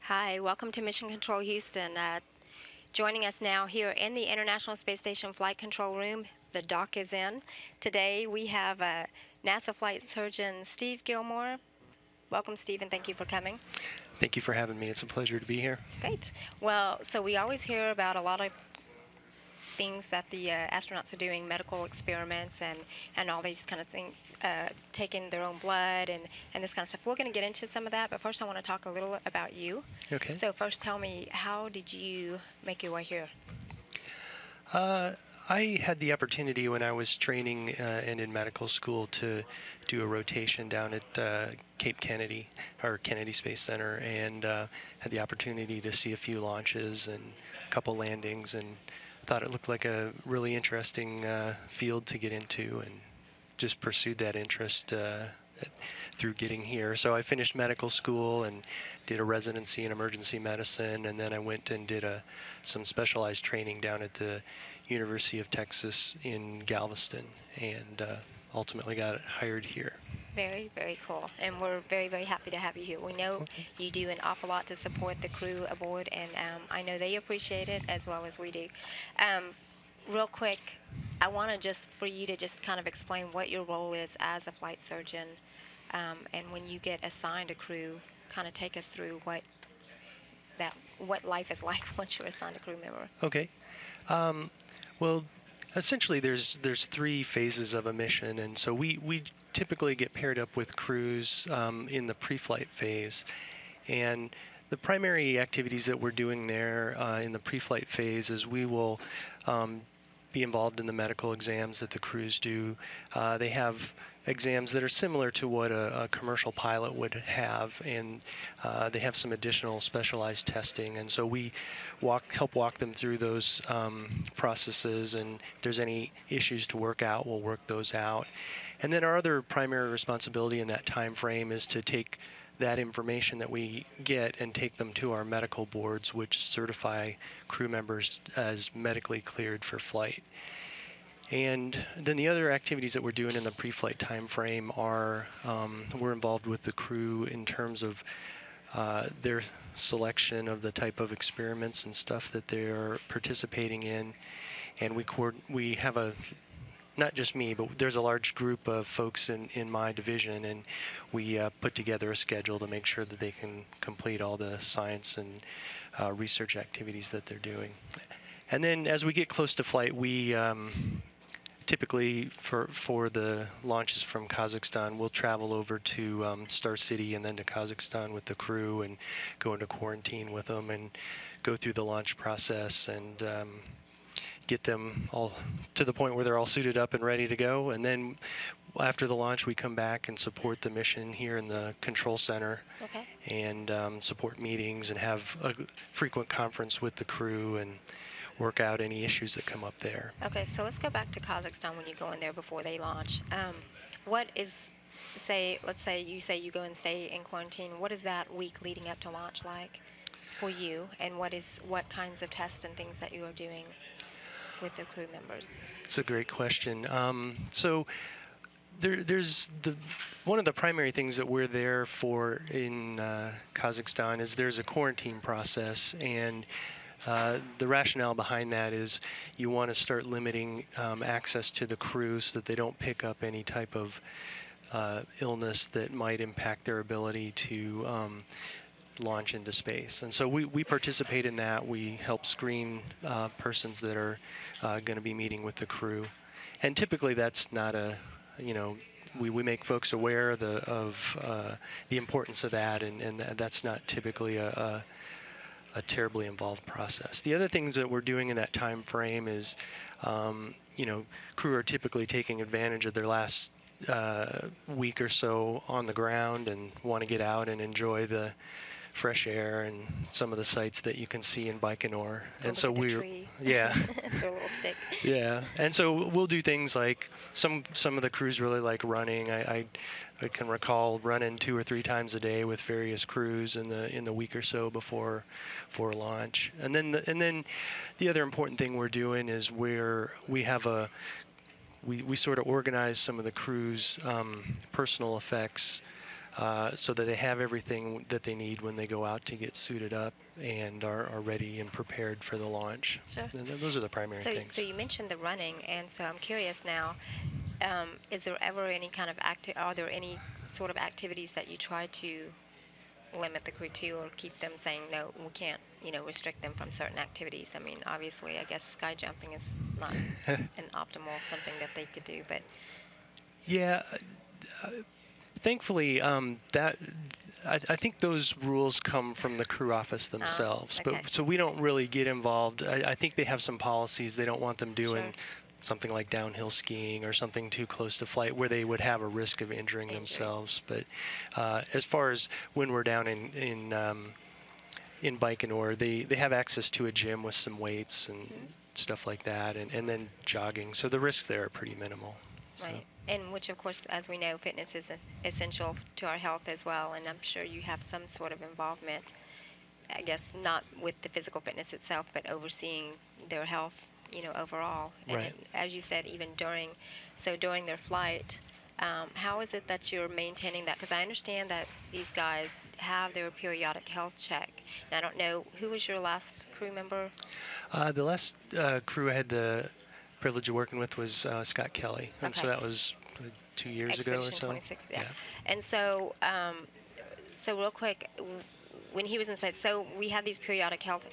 Hi, welcome to Mission Control Houston. Joining us now here in the International Space Station Flight Control Room, the dock is in. Today we have NASA flight surgeon Steve Gilmore. Welcome, Steve, and thank you for coming. Thank you for having me. It's a pleasure to be here. Great. Well, so we always hear about a lot of things that the astronauts are doing, medical experiments and all these kind of things, taking their own blood and this kind of stuff. We're going to get into some of that, but first I want to talk a little about you. Okay. So first tell me, how did you make your way here? I had the opportunity when I was training and in medical school to do a rotation down at Cape Kennedy, or Kennedy Space Center, and had the opportunity to see a few launches and a couple landings, and thought it looked like a really interesting field to get into, and just pursued that interest through getting here. So I finished medical school and did a residency in emergency medicine, and then I went and did some specialized training down at the University of Texas in Galveston, and ultimately got hired here. Very, very cool. And we're very, very happy to have you here. We know you do an awful lot to support the crew aboard, and I know they appreciate it as well as we do. Real quick, I want to just for you to just kind of explain what your role is as a flight surgeon, and when you get assigned a crew, kind of take us through what life is like once you're assigned a crew member. Okay. Well, essentially, there's three phases of a mission, and so we typically get paired up with crews in the pre-flight phase, and the primary activities that we're doing there in the pre-flight phase is we will be involved in the medical exams that the crews do. They have exams that are similar to what a commercial pilot would have, and they have some additional specialized testing, and so we help walk them through those processes, and if there's any issues to work out, we'll work those out. And then our other primary responsibility in that time frame is to take that information that we get and take them to our medical boards, which certify crew members as medically cleared for flight. And then the other activities that we're doing in the pre-flight time frame are we're involved with the crew in terms of their selection of the type of experiments and stuff that they're participating in, and we have not just me, but there's a large group of folks in my division, and we put together a schedule to make sure that they can complete all the science and research activities that they're doing. And then as we get close to flight, we typically for the launches from Kazakhstan, we'll travel over to Star City and then to Kazakhstan with the crew and go into quarantine with them and go through the launch process and get them all to the point where they're all suited up and ready to go. And then after the launch, we come back and support the mission here in the control center. Okay. And support meetings and have a frequent conference with the crew and work out any issues that come up there. Okay, so let's go back to Kazakhstan when you go in there before they launch. What is, let's say you go and stay in quarantine. What is that week leading up to launch like for you, and what kinds of tests and things that you are doing with the crew members? It's a great question. So there's one of the primary things that we're there for in Kazakhstan is there's a quarantine process, and the rationale behind that is you want to start limiting access to the crew so that they don't pick up any type of illness that might impact their ability to launch into space. And so we participate in that. We help screen persons that are going to be meeting with the crew. And typically that's not we make folks aware of the importance of that, and that's not typically a terribly involved process. The other things that we're doing in that time frame is, crew are typically taking advantage of their last week or so on the ground and want to get out and enjoy the fresh air and some of the sights that you can see in Baikonur. And so yeah, their little stick. Yeah, and so we'll do things like some of the crews really like running. I can recall running 2 or 3 times a day with various crews in the week or so before launch. And then the other important thing we're doing is we sort of organize some of the crew's personal effects so that they have everything that they need when they go out to get suited up and are ready and prepared for the launch. Sure. And those are the primary So things. you mentioned the running, and so I'm curious now. Is there ever any kind of Are there any sort of activities that you try to limit the crew to, or keep them saying no, we can't, restrict them from certain activities? I mean, obviously, I guess sky jumping is not an optimal something that they could do, but Yeah, uh, thankfully, that I think those rules come from the crew office themselves. But okay, so we don't really get involved. I think they have some policies. They don't want them sure, doing something like downhill skiing or something too close to flight where they would have a risk of injuring injury, themselves. But as far as when we're down in Baikonur, they have access to a gym with some weights and hmm stuff like that, and then jogging. So the risks there are pretty minimal. So. right? And which, of course, as we know, fitness is essential to our health as well. And I'm sure you have some sort of involvement, I guess, not with the physical fitness itself, but overseeing their health, overall. And Right. as you said, even during their flight, how is it that you're maintaining that? Because I understand that these guys have their periodic health check. And I don't know, who was your last crew member? The last crew I had the privilege of working with was Scott Kelly, and so Okay, that was 2 years ago or Expedition so. 26, yeah. Yeah. And so real quick, when he was in space, so we have these periodic health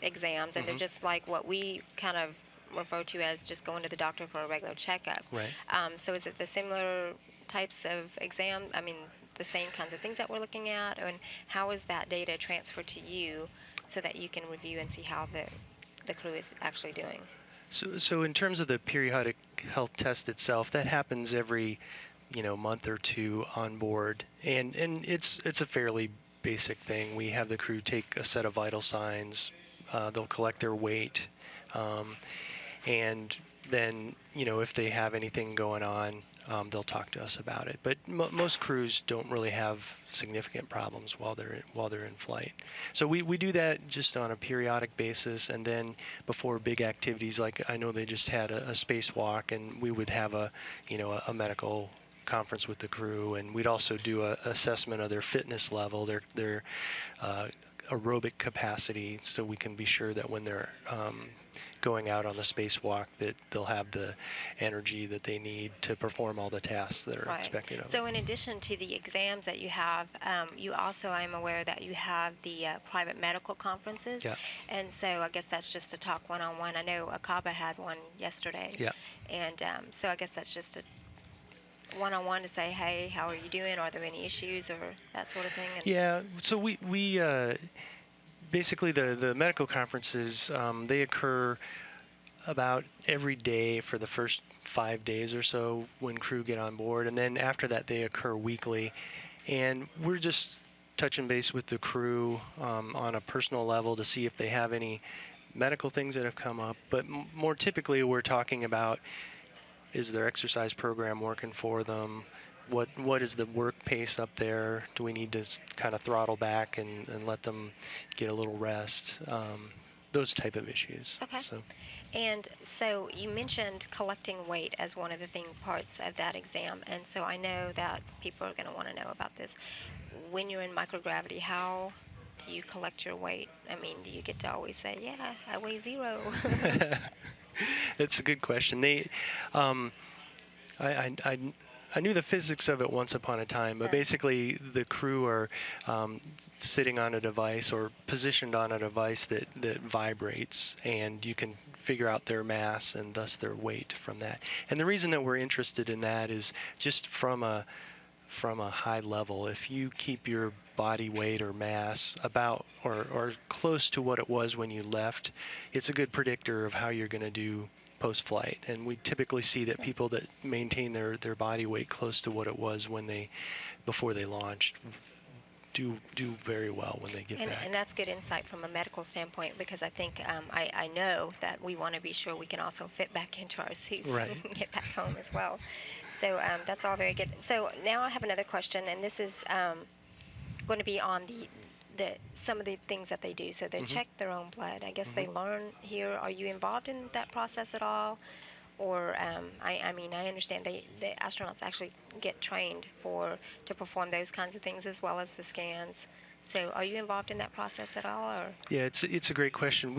exams, and they're Hmm. just like what we kind of refer to as just going to the doctor for a regular checkup. Right. So is it the similar types of exam? I mean, the same kinds of things that we're looking at, and how is that data transferred to you so that you can review and see how the crew is actually doing? So in terms of the periodic health test itself, that happens every, month or two on board, and it's a fairly basic thing. We have the crew take a set of vital signs. They'll collect their weight, um, and then if they have anything going on, they'll talk to us about it. But most crews don't really have significant problems while they're in flight. So we do that just on a periodic basis, and then before big activities, like I know they just had a spacewalk, and we would have a medical conference with the crew, and we'd also do a assessment of their fitness level, their uh, aerobic capacity, so we can be sure that when they're going out on the spacewalk that they'll have the energy that they need to perform all the tasks that are Right. expected of them. So, in addition to the exams that you have, you also, I'm aware that you have the private medical conferences. Yeah, And so, I guess that's just to talk one on one. I know Akaba had one yesterday. yeah. And so, I guess that's just a one on one to say, hey, how are you doing? Are there any issues or that sort of thing? And Yeah, so we basically the medical conferences, they occur about every day for the first 5 days or so when crew get on board, and then after that they occur weekly, and we're just touching base with the crew on a personal level to see if they have any medical things that have come up, but more typically we're talking about, is their exercise program working for them? What is the work pace up there? Do we need to kind of throttle back and let them get a little rest? Those type of issues. okay. So And so you mentioned collecting weight as one of the parts of that exam. And so I know that people are going to want to know about this. When you're in microgravity, how do you collect your weight? I mean, do you get to always say, yeah, I weigh 0? that's a good question. Um, I, I, I, I knew the physics of it once upon a time, but basically the crew are sitting on a device or positioned on a device that vibrates, and you can figure out their mass and thus their weight from that. And the reason that we're interested in that is just from a high level, if you keep your body weight or mass about or close to what it was when you left, it's a good predictor of how you're going to do post-flight. And we typically see that people that maintain their body weight close to what it was before they launched do very well when they get back. And that's good insight from a medical standpoint, because I think I know that we want to be sure we can also fit back into our seats when Right. we get back home as well. So that's all very good. So now I have another question, and this is going to be on the some of the things that they do. So they Mhm. check their own blood. I guess they Mhm. learn here. Are you involved in that process at all, or I mean, I understand the astronauts actually get trained to perform those kinds of things as well as the scans. So, are you involved in that process at all, or? Yeah, it's a great question.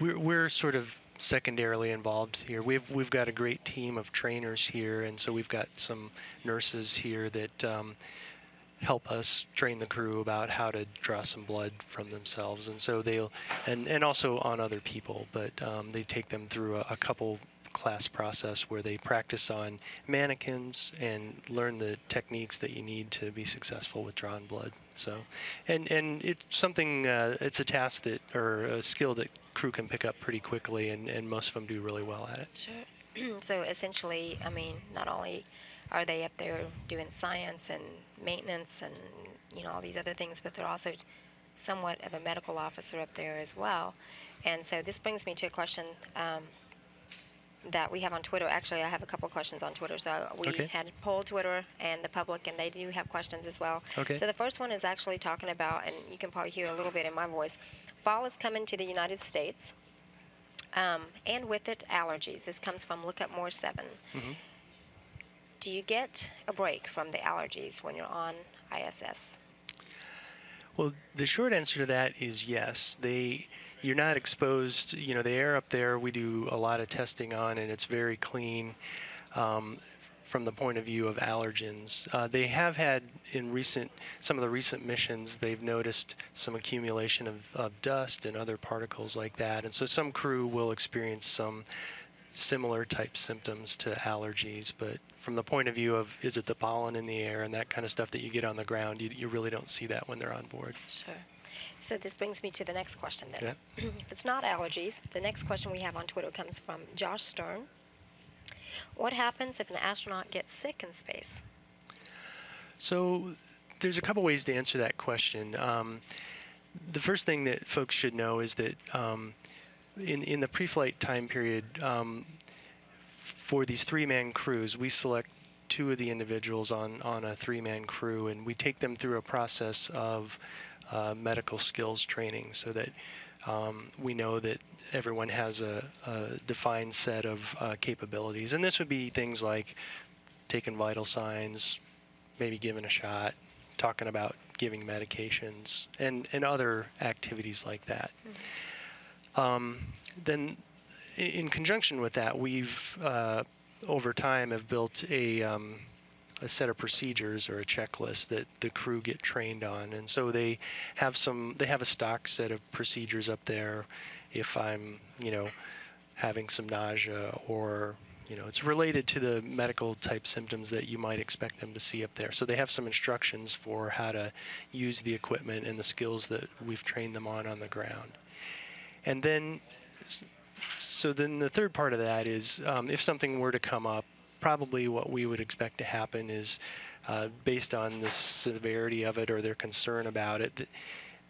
We're sort of secondarily involved here. We've got a great team of trainers here, and so we've got some nurses here that help us train the crew about how to draw some blood from themselves, and so and also on other people, but they take them through a couple class process where they practice on mannequins and learn the techniques that you need to be successful with drawing blood. So, and it's something, it's a task that, or a skill that crew can pick up pretty quickly, and most of them do really well at it. Sure. So essentially, I mean, not only are they up there doing science and maintenance and all these other things, but they're also somewhat of a medical officer up there as well. And so this brings me to a question that we have on Twitter. Actually, I have a couple of questions on Twitter. So we Okay. had polled Twitter and the public, and they do have questions as well. Okay. So the first one is actually talking about, and you can probably hear a little bit in my voice, fall is coming to the United States, and with it, allergies. This comes from Look Up More 7. Mm-hmm. Do you get a break from the allergies when you're on ISS? Well, the short answer to that is yes. You're not exposed. The air up there, we do a lot of testing on, and it's very clean um, from the point of view of allergens. They have had some of the recent missions, they've noticed some accumulation of dust and other particles like that, and so some crew will experience some similar type symptoms to allergies, but from the point of view of is it the pollen in the air and that kind of stuff that you get on the ground, you really don't see that when they're on board. Sure. So this brings me to the next question then. Yeah. If it's not allergies, the next question we have on Twitter comes from Josh Stern. What happens if an astronaut gets sick in space? So there's a couple ways to answer that question. The first thing that folks should know is that in the pre-flight time period, for these three-man crews, we select two of the individuals on a three-man crew, and we take them through a process of medical skills training so that we know that everyone has a defined set of capabilities. And this would be things like taking vital signs, maybe giving a shot, talking about giving medications, and other activities like that. Mm-hmm. Then in conjunction with that, we've over time have built a set of procedures or a checklist that the crew get trained on, and so they have a stock set of procedures up there. If I'm having some nausea, or it's related to the medical type symptoms that you might expect them to see up there. So they have some instructions for how to use the equipment and the skills that we've trained them on the ground. And then the third part of that is if something were to come up, probably what we would expect to happen is based on the severity of it or their concern about it.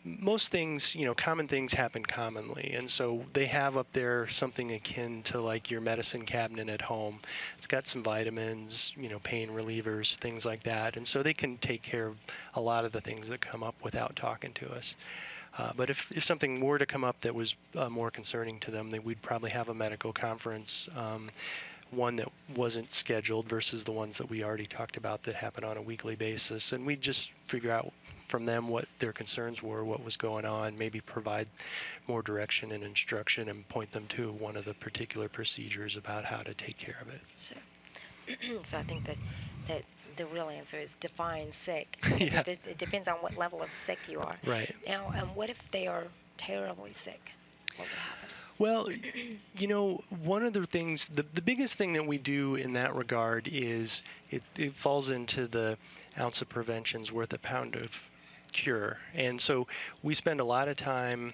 Most things, common things happen commonly, and so they have up there something akin to like your medicine cabinet at home. It's got some vitamins, pain relievers, things like that, and so they can take care of a lot of the things that come up without talking to us. But if something were to come up that was more concerning to them, then we'd probably have a medical conference, one that wasn't scheduled versus the ones that we already talked about that happen on a weekly basis, and we'd just figure out from them what their concerns were, what was going on, maybe provide more direction and instruction and point them to one of the particular procedures about how to take care of it. Sure. So I think that the real answer is define sick. Yeah. It depends on what level of sick you are. Right. Now, what if they are terribly sick? What would happen? Well, one of the things, the biggest thing that we do in that regard is it falls into the ounce of prevention's worth a pound of cure. And so we spend a lot of time,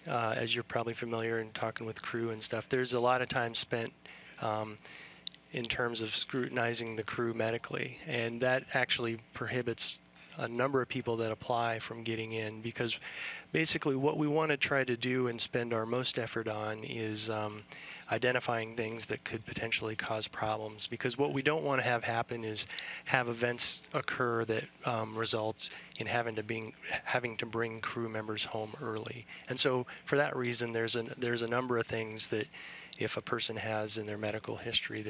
as you're probably familiar in talking with crew and stuff, there's a lot of time spent in terms of scrutinizing the crew medically. And that actually prohibits a number of people that apply from getting in, because basically what we want to try to do and spend our most effort on is identifying things that could potentially cause problems, because what we don't want to have happen is have events occur that results in having to bring crew members home early. And so for that reason, there's a number of things that if a person has in their medical history,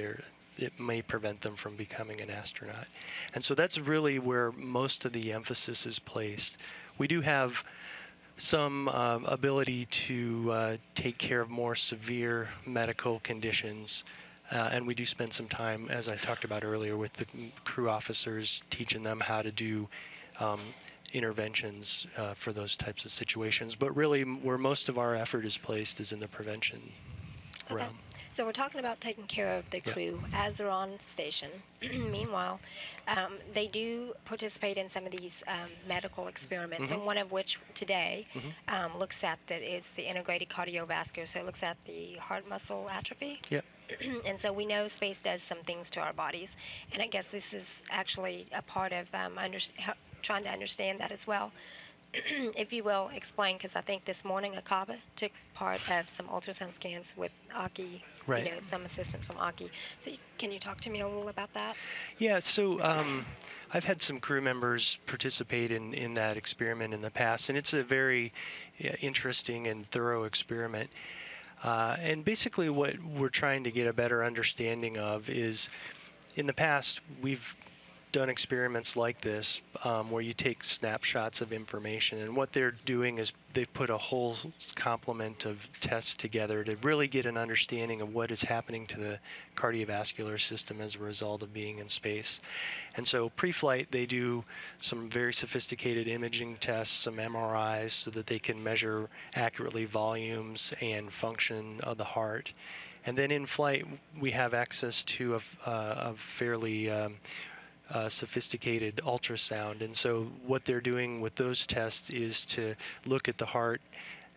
it may prevent them from becoming an astronaut. And so that's really where most of the emphasis is placed. We do have some ability to take care of more severe medical conditions. And we do spend some time, as I talked about earlier, with the crew officers, teaching them how to do interventions for those types of situations. But really, where most of our effort is placed is in the prevention Okay. realm. So we're talking about taking care of the Yeah. crew as they're on station. Meanwhile, they do participate in some of these medical experiments, and one of which today looks at that is the integrated cardiovascular. So it looks at the heart muscle atrophy. Yep. And so we know space does some things to our bodies, and I guess this is actually a part of trying to understand that as well. If you will explain, because I think this morning Akaba took part of some ultrasound scans with Aki, Right. some assistance from Aki. So can you talk to me a little about that? Yeah, so I've had some crew members participate in that experiment in the past, and it's a very interesting and thorough experiment. And basically what we're trying to get a better understanding of is, in the past, we've done experiments like this where you take snapshots of information, and what they're doing is they've put a whole complement of tests together to really get an understanding of what is happening to the cardiovascular system as a result of being in space. And so pre-flight, they do some very sophisticated imaging tests, some MRIs, so that they can measure accurately volumes and function of the heart. And then in flight, we have access to a fairly sophisticated ultrasound. And so what they're doing with those tests is to look at the heart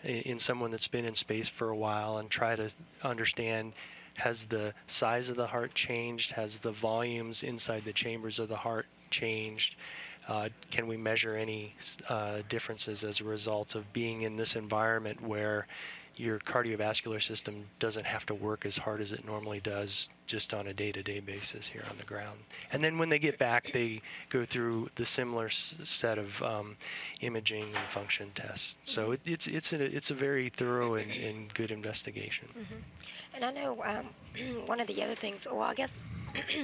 in someone that's been in space for a while and try to understand, has the size of the heart changed? Has the volumes inside the chambers of the heart changed? Can we measure any differences as a result of being in this environment where your cardiovascular system doesn't have to work as hard as it normally does just on a day-to-day basis here on the ground? And then when they get back, they go through the similar set of imaging and function tests. So it's a very thorough and good investigation. And I know one of the other things. Well, I guess,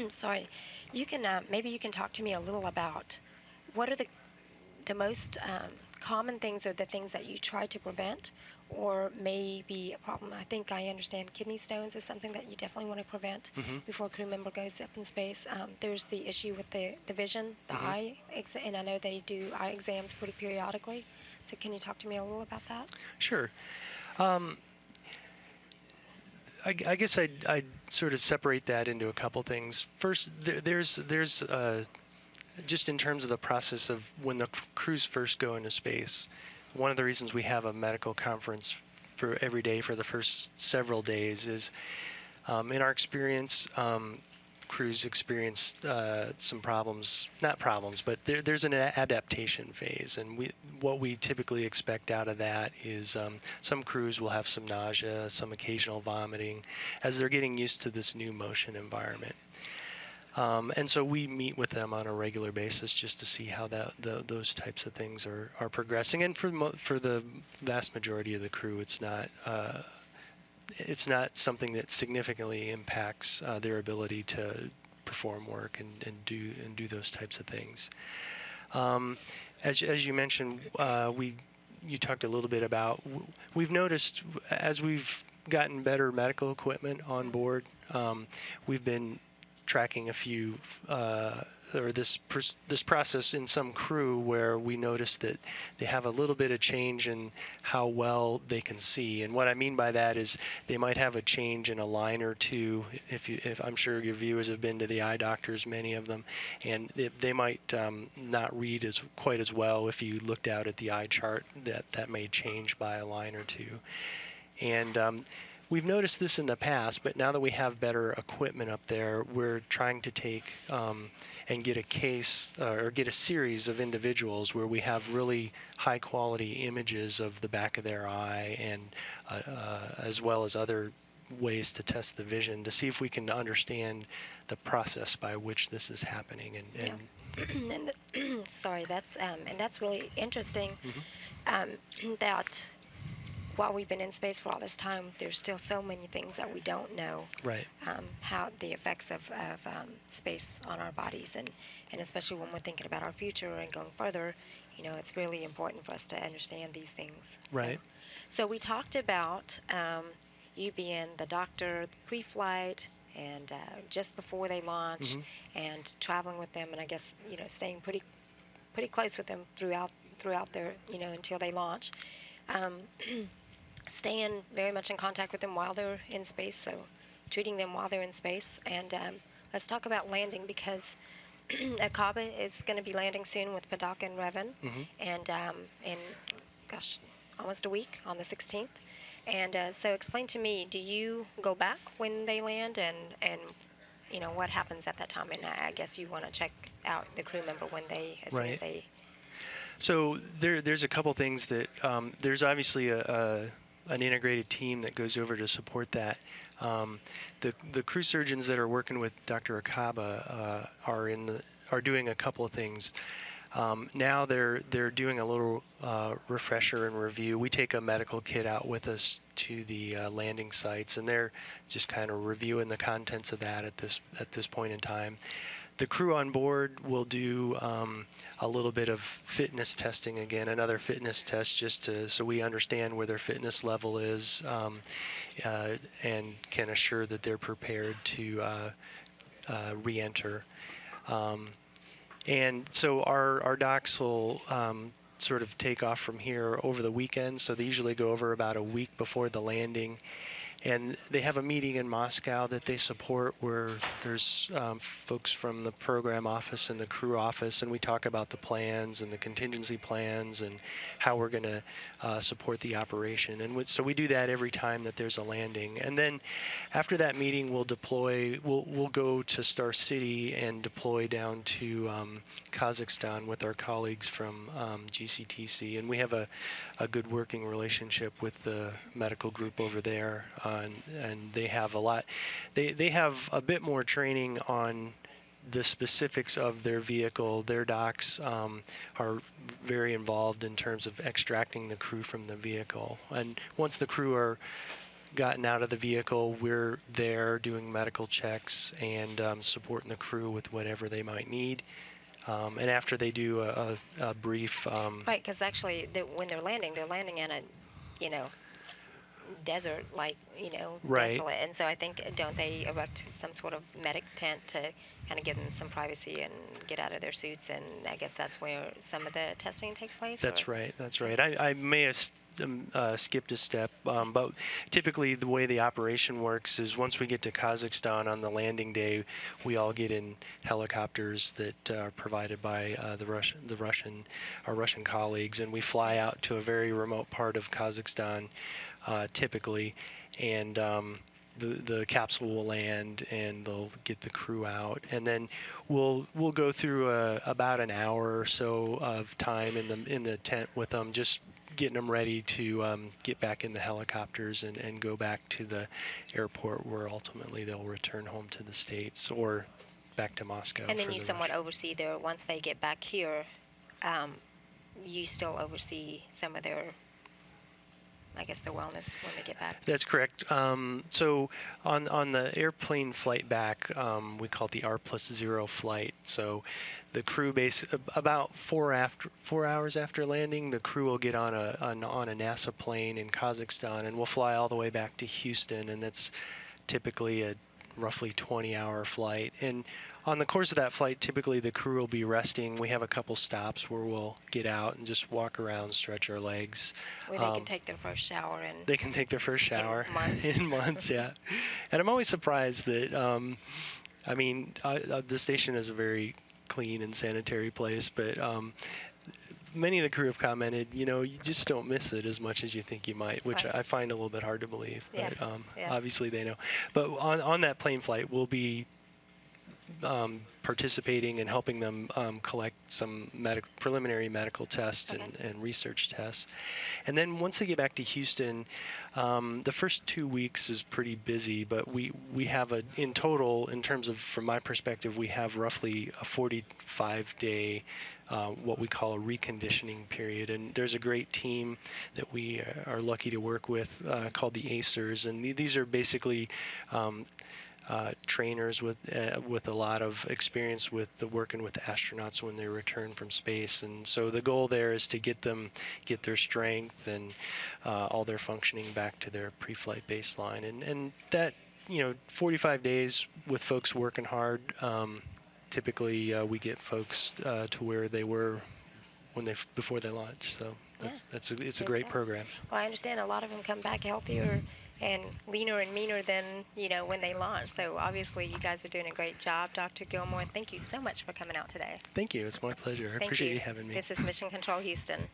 sorry, you can maybe you can talk to me a little about what are the most common things, or the things that you try to prevent, or may be a problem. I think I understand kidney stones is something that you definitely want to prevent before a crew member goes up in space. There's the issue with the vision, the eye, and I know they do eye exams pretty periodically. So can you talk to me a little about that? Sure. I guess I'd sort of separate that into a couple things. First, there's just in terms of the process of when the crews first go into space. One of the reasons we have a medical conference for every day for the first several days is, in our experience, crews experience some problems, not problems, but there's an adaptation phase. And what we typically expect out of that is some crews will have some nausea, some occasional vomiting, as they're getting used to this new motion environment. And so we meet with them on a regular basis just to see how those types of things are progressing. And for the vast majority of the crew, it's not something that significantly impacts their ability to perform work and do those types of things. As you mentioned, you talked a little bit about, we've noticed as we've gotten better medical equipment on board, we've been tracking a few or this process in some crew where we notice that they have a little bit of change in how well they can see. And what I mean by that is they might have a change in a line or two. If I'm sure your viewers have been to the eye doctors, many of them, and they might not read quite as well. If you looked out at the eye chart, that may change by a line or two. And we've noticed this in the past, but now that we have better equipment up there, we're trying to take and get a case or get a series of individuals where we have really high quality images of the back of their eye and as well as other ways to test the vision to see if we can understand the process by which this is happening. Yeah. Sorry, that's really interesting. Mhm. Um, that while we've been in space for all this time, there's still so many things that we don't know. Right. How the effects of space on our bodies, and especially when we're thinking about our future and going further, it's really important for us to understand these things. Right. So we talked about you being the doctor pre-flight and just before they launch, Mhm. and traveling with them, and I guess staying pretty close with them throughout their until they launch. Um, Staying very much in contact with them while they're in space, so treating them while they're in space. And let's talk about landing, because Akaba is going to be landing soon with Padak and Revan, Mhm. and in, gosh, almost a week on the 16th. And so explain to me, do you go back when they land, and what happens at that time? And I guess you want to check out the crew member when as soon as Right. they. So there's a couple things that there's obviously an integrated team that goes over to support that. The crew surgeons that are working with Dr. Akaba are doing a couple of things. Now they're doing a little refresher and review. We take a medical kit out with us to the landing sites, and they're just kind of reviewing the contents of that at this point in time. The crew on board will do a little bit of fitness testing again, another fitness test so we understand where their fitness level is, and can assure that they're prepared to re-enter. And so our docs will sort of take off from here over the weekend. So they usually go over about a week before the landing. And they have a meeting in Moscow that they support where there's folks from the program office and the crew office, and we talk about the plans and the contingency plans and how we're going to support the operation. And so we do that every time that there's a landing. And then after that meeting, we'll deploy. We'll go to Star City and deploy down to Kazakhstan with our colleagues from GCTC, and we have a good working relationship with the medical group over there, and they have a lot. They have a bit more training on the specifics of their vehicle. Their docs are very involved in terms of extracting the crew from the vehicle, and once the crew are gotten out of the vehicle, we're there doing medical checks and supporting the crew with whatever they might need. And after they do a brief. Right, because actually, when they're landing in a, you know, desert, like, Right. desolate. And so I think, don't they erect some sort of medic tent to kind of give them some privacy and get out of their suits? And I guess that's where some of the testing takes place? That's right. That's right. I may have skipped a step, but typically the way the operation works is once we get to Kazakhstan on the landing day, we all get in helicopters that are provided by our Russian colleagues, and we fly out to a very remote part of Kazakhstan, typically, and the capsule will land and they'll get the crew out, and then we'll go through about an hour or so of time in the tent with them, just getting them ready to get back in the helicopters and go back to the airport where ultimately they'll return home to the States or back to Moscow. And then for you the somewhat oversee once they get back here, um, you still oversee some of their, I guess, their wellness when they get back. That's correct. So on the airplane flight back, we call it the R+0 flight. So the crew about 4 hours after landing, the crew will get on a NASA plane in Kazakhstan, and we'll fly all the way back to Houston, and that's typically a roughly 20-hour flight. And on the course of that flight, typically the crew will be resting. We have a couple stops where we'll get out and just walk around, stretch our legs. Where they can take their first shower They can take their first shower in months. in months, yeah. And I'm always surprised that, the station is a very clean and sanitary place, but many of the crew have commented, you just don't miss it as much as you think you might, which Right. I find a little bit hard to believe. Yeah. But Yeah. obviously they know. But on that plane flight, we'll be participating and helping them collect some preliminary medical tests Okay. and research tests. And then once they get back to Houston, the first 2 weeks is pretty busy, but we have in total, in terms of, from my perspective, we have roughly a 45-day what we call a reconditioning period. And there's a great team that we are lucky to work with called the ACERS. And these are basically trainers with a lot of experience with working with astronauts when they return from space. And so the goal there is to get their strength and all their functioning back to their pre-flight baseline. And that 45 days with folks working hard. Typically, we get folks to where they were before they launch. So Yeah. it's a Good great deal. program. Well, I understand a lot of them come back healthier and leaner and meaner than, when they launch. So obviously you guys are doing a great job, Dr. Gilmore. Thank you so much for coming out today. Thank you. It's my pleasure. I Thank appreciate you. you having me. This is Mission Control Houston.